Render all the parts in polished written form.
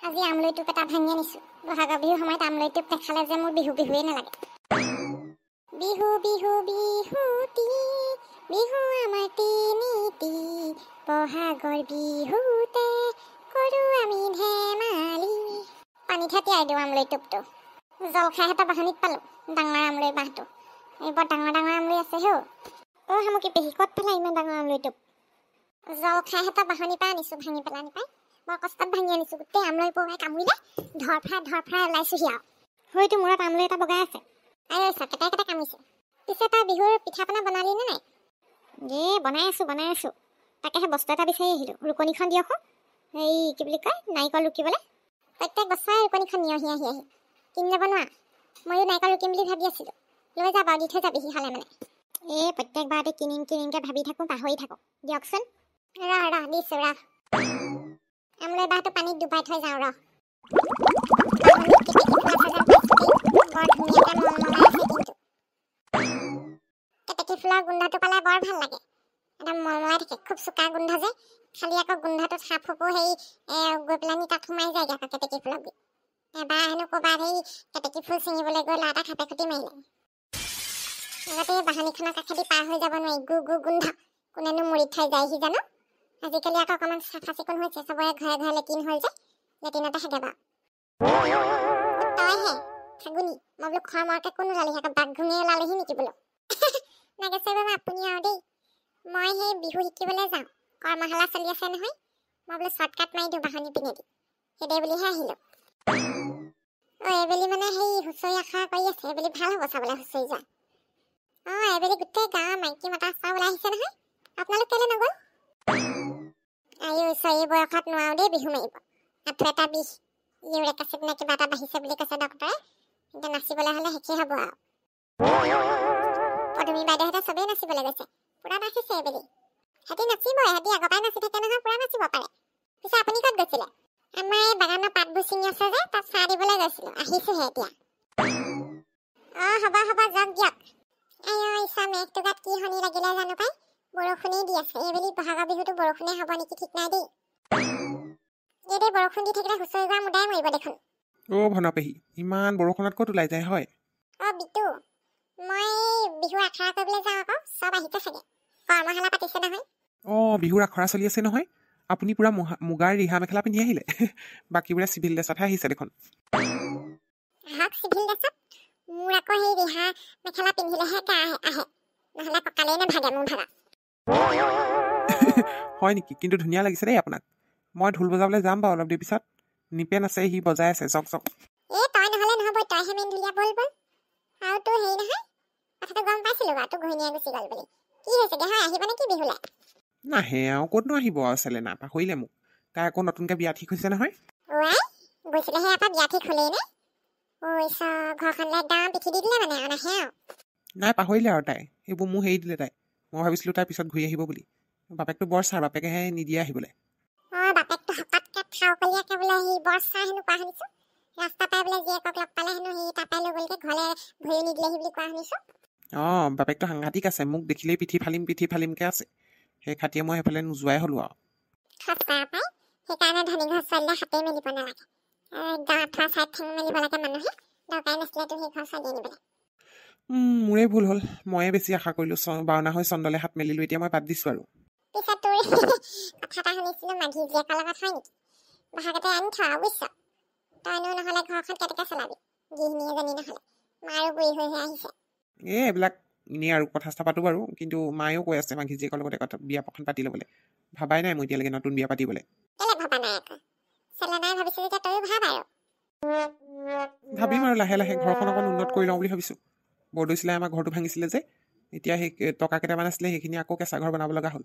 আজি আমলৈটোপ এটা ভাঙি আনিছো। বহাগৰ বিহুৰ সময়ত আমলৈটোপ নেখালে যে মোৰ বিহু বিহুৱে নালাগে। বিহু বিহু বিহুতি বিহু আমাৰ তিনিটি, বহাগৰ বিহুতে কৰো আমি ধেমালি। পানীতহে তিয়াই দিওঁ আমলৈটোপটো। জলখাই এটা বাহনিত পালো, ডাঙৰ আমলৈ বাঁহটো। এইবোৰ ডাঙৰ ডাঙৰ আমলৈ আছে হেও। অ' সামুকি পেহী ক'ত পেলাই ইমান ডাঙৰ আমলৈটোপ? জলখাই এটা বাহনিৰ পৰা আনিছো, ভাঙি পেলাই নাপায়। বৰ কষ্টত ভাঙি আনিছো, গোটেই আমলৈ পৰুৱাই কামুৰিলে ধৰফৰাই ওলাইছোহি আৰু। হয়তো মূৰত আমলৈ এটা বগাই আছে। আই কেটাই কেটাই কামিছে। পিছে তই বিহুৰ পিঠা পনা বনালি নে নাই? বনাই আছো। তাকেহে বস্তু এটা বিচাৰি আহিলো। ৰুকনিখন দিয়ক। এই কি বুলি কয়, নাৰিকল ৰুকিবলৈ। প্ৰত্যেক বছৰে ৰুকনিখন নিয়হি আহি কিনি যাব নোৱাৰা? ময়ো নাৰিকল ৰুকিম বুলি ভাবি আছিলো। লৈ যা বাৰু, দি থৈ যাবি সিহালে মানে। প্ৰত্যেকবাৰতে কিনিমকে ভাবি থাকো, পাহৰি থাকো। দিয়কচোন। ৰহ দিছো ৰহ। আমলৈ বাহটো পানীত ডুবাই থৈ যাওঁ ৰহ। কেতেকী ফুলৰ গোন্ধটো পালে বৰ ভাল লাগে। একদম মলমলাই থাকে, খুব চোকা গোন্ধ যে। খালি আকৌ গোন্ধটোত সাপ সপো গৈ পেলাই তাত সোমাই যায়গৈ আকৌ কেতেকী ফুলৰ গুৰিত। এবাৰ হেনো ক'ৰবাত কেতেকী ফুল ছিঙিবলৈ গৈ ল'ৰা এটা খাপে খুটি মাৰিলে। আগতে বাহনিখনৰ কাষেদি পাৰ হৈ যাব নোৱাৰি, গু গোন্ধ। কোনেনো মৰি থৈ যায়হি জানো। আজিকালি আকৌ অকণমান চাফা চিকুণ হৈছে, চবৰে ঘৰে ঘৰে লেট্ৰিন হ'ল যে, লেট্ৰিনতে থাকে বাৰু। তইহে ফাগুনি, মই বোলো খোৱা মৰকে কোন ওলালিহি, আকৌ বাঘ ঘুঙি ওলালেহি নেকি বোলো। নাগেশ্বৰ বাবা আপুনি আৰু দেই। মই বিহু শিকিবলৈ যাওঁ, কৰ্মশালা চলি আছে নহয়। মই বোলো শ্বৰ্টকাট মাৰি দিওঁ বাহনি পিনেদি, সেইদে বুলিহে আহিলো। এইবেলি মানে হুঁচৰি আখৰা কৰি আছে, এইবেলি ভাল হ'ব চাবলৈ হুঁচৰি যোৱা। এইবেলি গোটেই গাঁৱৰ মাইকী মতা চব ওলাই আহিছে নহয়। আপোনালোক কেলে নগ'ল? এই বয়সত নোৱাৰো দেই বিহু মাৰিব। আঁঠু এটা বিষ, ইউৰিক এচিড নে কিবা এটা বাঢ়িছে বুলি কৈছে ডক্টৰে। এতিয়া নাচিবলৈ হ'লে শেষেই হ'ব আৰু। পদুমী বাইদেউহঁতে চবেই নাচিবলৈ গৈছে, পুৰা নাচিছে এইবেলি। সিহঁতি নাচিবই, সিহঁতি আগৰ পৰাই নাচি থাকে নহয়, পুৰা নাচিব পাৰে। পিছে আপুনি ক'ত গৈছিলে? আমাৰ এই বাগানৰ পাতবোৰ ছিঙি আছে যে, তাত চাহ দিবলৈ গৈছিলো, আহিছোহে এতিয়া। হ'ব যাওক দিয়ক। ঈশ্বৰ, মেঘটো গাত কি শনি লাগিলে জানো পাই, বৰষুণেই দি আছে। এইবেলি বহাগৰ বিহুটো বৰষুণে হ'ব নেকি ঠিক নাই দেই। এইদে বৰষুণ দি থাকিলে হুঁচৰি গোৱা মুদাই মৰিব দেখোন। ভনা পেহী, ইমান বৰষুণত ক'ত ওলাই যায় হয়? বিটু, মই বিহু আখৰা কৰিবলৈ যাওঁ আকৌ, চব আহিছে চাগে। কৰ্মশালা পাতিছে নহয়। বিহুৰ আখৰা চলি আছে নহয়। আপুনি পুৰা মুগাৰ ৰিহা মেখেলা পিন্ধি আহিলে। বাকীবোৰে চিভিল ড্ৰেছতহে আহিছে দেখোন। আহক চিভিল ড্ৰেছত, মোৰ আকৌ ৰিহা মেখেলা পিন্ধিলেহে গা আহে, নহ'লে কঁকালেই নাভাগে মোৰ ভাগা। হয় নেকি? কিন্তু ধুনীয়া লাগিছে দেই আপোনাক। মই ঢোল বজাবলৈ যাম বাৰু অলপ দেৰি পিছত। নিপেন আছে, সি বজাই আছে, চক। তই নহ'লে নহ'ব, তইহে মেইন ঢুলীয়া, বল। আৰু তোৰ নহয়, কথাটো গম পাইছিলো বাৰু, তোৰ ঘৈণীয়ে গুচি গ'ল বুলি। কি হৈছে হয়, আহিব নেকি বিহুলৈ? নাহে আৰু, ক'তনো আহিব আৰু চেলেনা, পাহৰিলে মোক। তাই আকৌ নতুনকৈ বিয়া ঠিক হৈছে নহয়। গৈছিলেহে এটা বিয়া ঠিক হ'লেই নে? ঘৰখনলৈ একদম পিঠি দি দিলে মানে, আৰু নাহে আৰু। নাই, পাহৰিলে আৰু তাই, সেইবোৰ মোক হেৰি দিলে তাই। মই ভাবিছিলো তাই পিছত ঘূৰি আহিব বুলি। বাপেকটো বৰ ছাৰ, বাপেকেহে নিদিয়ে আহিবলৈ। বাপেকটো হঠাৎকে খাওকলীয়াকে বোলে বৰ ছাৰ হেনো কোৱা শুনিছো। ৰাস্তা পাই বোলে জীয়েকক লগ পালে হেনো তাপাই লৈ গ'লগে, ঘৰলৈ ভৰি নিদিলেহি বুলি কোৱা শুনিছো। বাপেকটো সাংঘাতিক আছে, মোক দেখিলেই পিঠি ফালিমকে আছে। সেই খাতিয়ে মই সেইফালে নোযোৱাই হ'লো আৰু। সেইকাৰণে ধনী ঘৰ ছোৱালীলে হাতেই মেলিব নালাগে। একদম আঠুৱা চাই ঠেং মেলিব লাগে মানুহে, দৰকাৰী নাছিলে তোৰ সেই ঘৰ ছোৱালী আনিবলৈ। মোৰে ভুল হ'ল, ময়ে বেছি আশা কৰিলো, বাওনা হৈ চন্দলে হাত মেলিলো, এতিয়া মই বাদ দিছো আৰু। পিছে তোৰ কথা এটা শুনিছিলো, মাঘী জীয়েকৰ লগত হয় নেকি? ভাগতে আনি থোৱা বুজিছ। তইনো নহ'লে ঘৰখন কেনেকে চলাবি, গৃহিণী এজনী নহ'লে, মাৰো বুঢ়ী হৈ আহিছে। এইবিলাক এনেই আৰু কথা পাতো বাৰু, কিন্তু মায়েও কৈ আছে মাঘী জীয়েকৰ লগতে বিয়াখন পাতি ল'বলৈ। ভাবাই নাই মই এতিয়ালৈকে নতুন বিয়া পাতিবলৈ। কেলে ভবা নাই আকৌ? চেলেনাই ভাবিছে যেতিয়া তইও ভাব আৰু। ভাবিম আৰু লাহে লাহে, ঘৰখন অকণ উন্নত কৰি লওঁ বুলি ভাবিছো। বৰদৈচিলাই আমাৰ ঘৰটো ভাঙিছিলে যে, এতিয়া সেই টকা কেইটামান আছিলে, সেইখিনি আকৌ কেঁচা ঘৰ বনাব লগা হ'ল।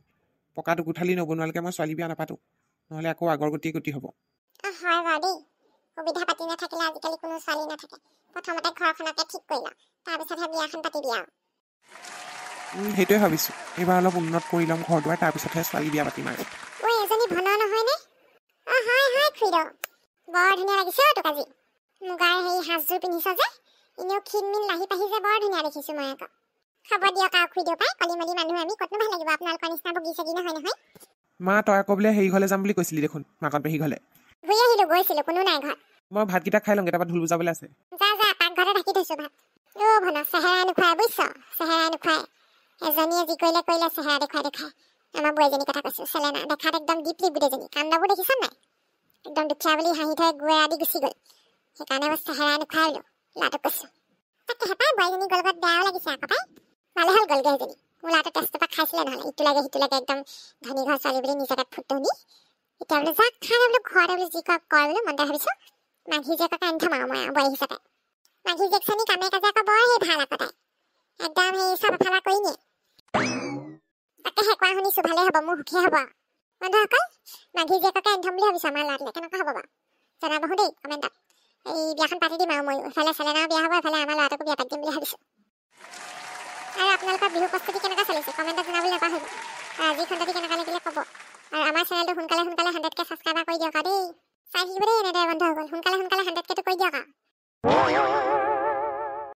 পকাটো কোঠালি নবনোৱালৈকে মই ছোৱালী বিয়া নাপাতো, নহ'লে আকৌ আগৰ গতি হ'ব। হয় বাৰু দেই, সুবিধা পাতি নাথাকিলে আজিকালি কোনো ছোৱালী নাথাকে। প্ৰথমতে ঘৰখনকে ঠিক কৰি ল, তাৰপিছতহে বিয়াখন পাতিবি আৰু। সেইটোৱে ভাবিছো, এইবাৰ অলপ উন্নত কৰি ল'ম ঘৰ দুৱাৰ, তাৰপিছতহে ছোৱালী বিয়া পাতিম আৰু। এজনী ভনৰ নহয়নে? হয় খুৰীদেউ, বৰ ধুনীয়া লাগিছে তোক আজি। মুগাৰ সাজযোৰ পিন্ধিছ যে, এনেও ক্ষীণ লাহি পাহি যে বৰ ধুনীয়া দেখিছো মই আকৌ। খাব দিয়ক আৰু খুৰীদেউ পাই, কলিমলি মানুহ আমি, ক'তনো ভাল লাগিব আপোনালোকৰ নিচিনা বগী চগী নহয়। মা, তই আকৌ বোলে হেৰি ঘৰলৈ যাম বুলি কৈছিলি দেখোন, মাকত পেহী ঘৰলৈ। ঘূৰি আহিলো গৈছিলো কোনো নাই ঘৰত মই ভাতকেইটা খাই লওঁগে, তাৰপৰা ঢোল বজাবলৈ আছে। যা যা পাকঘৰতে ঢাকি থৈছো ভাত ভন চেহেৰাই নোখোৱাই বুজিছ চেহেৰাই নোখোৱাই এজনীয়ে যি কৰিলে কৰিলে চেহেৰা দেখুৱাই দেখাই আমাৰ বোৱাৰীজনীৰ কথা কৈছো চেলেনা দেখাত একদম ডিপলি বুঢ়ীজনী কাণ্ডবোৰ দেখিছ নাই একদম দুখীয়া বুলি হাঁহি থৈ গুৱে আদি গুচি গ'ল সেইকাৰণে মই চেহেৰাই নোখোৱাই বোলো ল'ৰাটোক কৈছো তাকে হেপাই বোৱাৰীজনী গ'ল লগত বেয়াও লাগিছে আকৌ পাই ভালে হ'ল গ'লগে সেইজনী মোৰ ল'ৰাটো টেষ্টৰ পৰা খাইছিলে নহ'লে ইটো লাগে সিটো লাগে একদম ধনী ঘৰ ছোৱালী বুলি নিজকে ফুটনি এতিয়া বোলো যাক খাই বোলো ঘৰতে বোলো যি কৰ বোলো মনতে ভাবিছো মাঘী জীয়েকক আনি থম আৰু মই বোৱাৰী হিচাপে মাঘী জীয়েকজনী কামে কাজে আকৌ বৰ সেই ভাল আকৌ তাই একদম সেই চব এফালা কৰি নিয়ে তাকেহে কোৱা শুনিছো ভালেই হ'ব মোৰ সুখী হ'ব বন্ধুসকল মাঘী জীয়েককে আনি থম বুলি ভাবিছো আমাৰ ল'ৰাটোলৈ কেনেকুৱা হ'ব বাৰু জনাবহো দেই কমেণ্টত এই বিয়াখন পাতি দিম আৰু ময়ো এফালে চেলেনাও বিয়া হ'ব এফালে আমাৰ ল'ৰাটোকো বিয়া পাতি দিম বুলি ভাবিছো আৰু আপোনালোকৰ বিহু প্ৰস্তুতি কেনেকুৱা চলিছে কমেণ্টত জনাবলৈ নাপাহৰিব আজি খণ্ডটি কেনেকুৱা লাগিলে ক'ব আৰু আমাৰ চেনেলটো সোনকালে 100K ছাবস্ক্ৰাইবাৰ কৰি দিয়ক আৰু দেই চাই থাকিব দেই এনেদৰে বন্ধুসকল সোনকালে 100Kটো কৰি দিয়ক